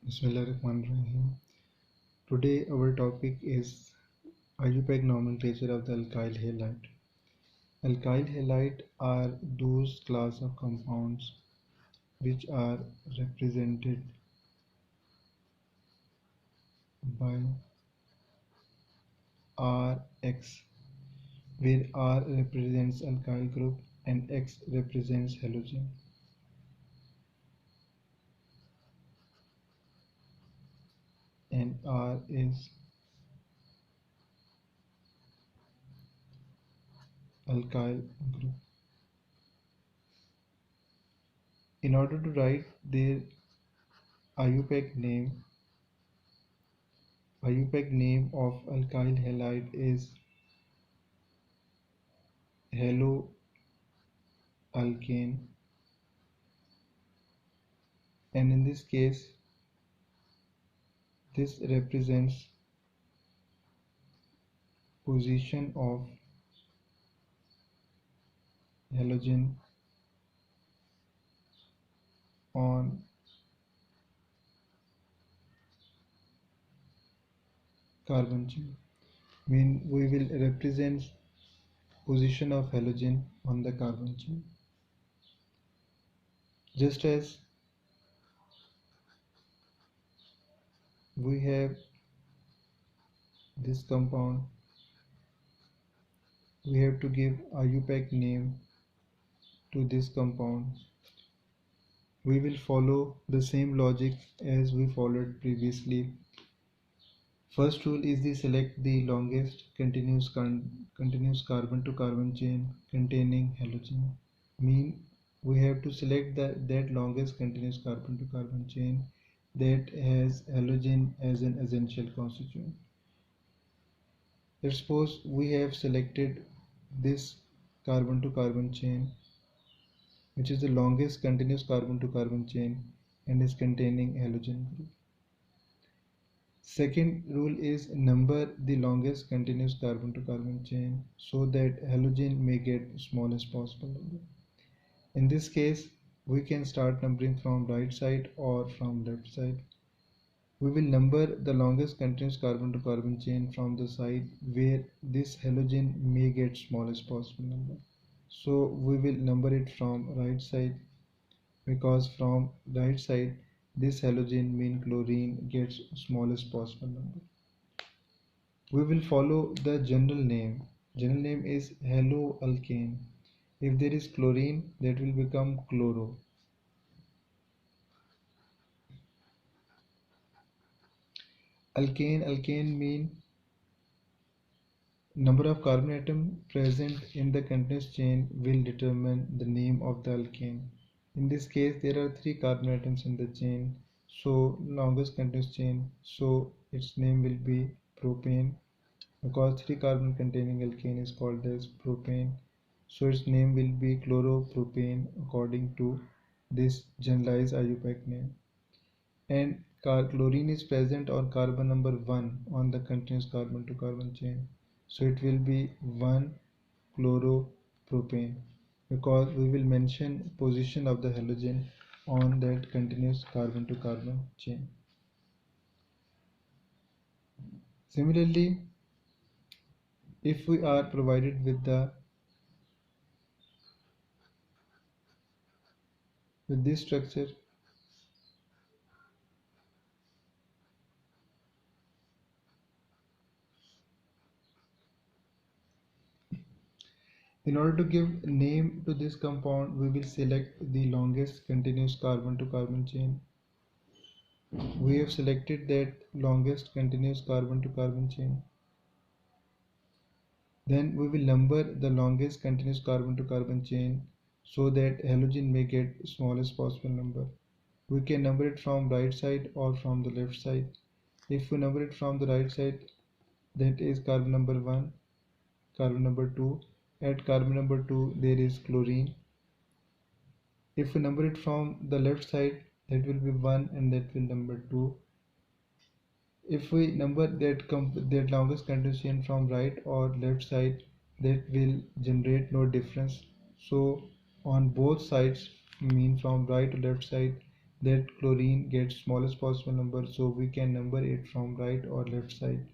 Bismillahirrahmanirrahim. Today our topic is IUPAC nomenclature of the alkyl halide. Alkyl halide are those class of compounds which are represented by Rx, where R represents alkyl group and X represents halogen. And R is alkyl group. In order to write their IUPAC name of alkyl halide is haloalkane, and in this case this represents position of halogen on carbon chain. We will represent position of halogen on the carbon chain, just as we have this compound. We have to give IUPAC name to this compound. We will follow the same logic as we followed previously. First rule is select the longest continuous carbon to carbon chain containing halogen. We have to select that longest continuous carbon to carbon chain that has halogen as an essential constituent. Let's suppose we have selected this carbon to carbon chain, which is the longest continuous carbon to carbon chain and is containing halogen group. Second rule is number the longest continuous carbon to carbon chain so that halogen may get smallest possible number. In this case, we can start numbering from right side or from left side. We will number the longest continuous carbon to carbon chain from the side where this halogen may get smallest possible number. So we will number it from right side, because from right side this halogen mean chlorine gets smallest possible number. We will follow the general name. General name is haloalkane. If there is chlorine, that will become chloro. Alkane mean number of carbon atom present in the continuous chain will determine the name of the alkane. In this case, there are 3 carbon atoms in the chain, so longest continuous chain, so its name will be propane, because 3 carbon containing alkane is called as propane, so its name will be chloropropane according to this generalized IUPAC name. And chlorine is present on carbon number 1 on the continuous carbon to carbon chain, so it will be 1-chloropropane, because we will mention position of the halogen on that continuous carbon to carbon chain. Similarly, if we are provided with this structure, in order to give name to this compound, we will select the longest continuous carbon to carbon chain. We have selected that longest continuous carbon to carbon chain. Then we will number the longest continuous carbon to carbon chain so that halogen may get smallest possible number. We can number it from right side or from the left side. If we number it from the right side, that is carbon number 1, carbon number 2. At carbon number 2 there is chlorine. If we number it from the left side, that will be 1 and that will number 2. If we number that longest continuous chain from right or left side, that will generate no difference. So on both sides, mean from right to left side, that chlorine gets smallest possible number, so we can number it from right or left side.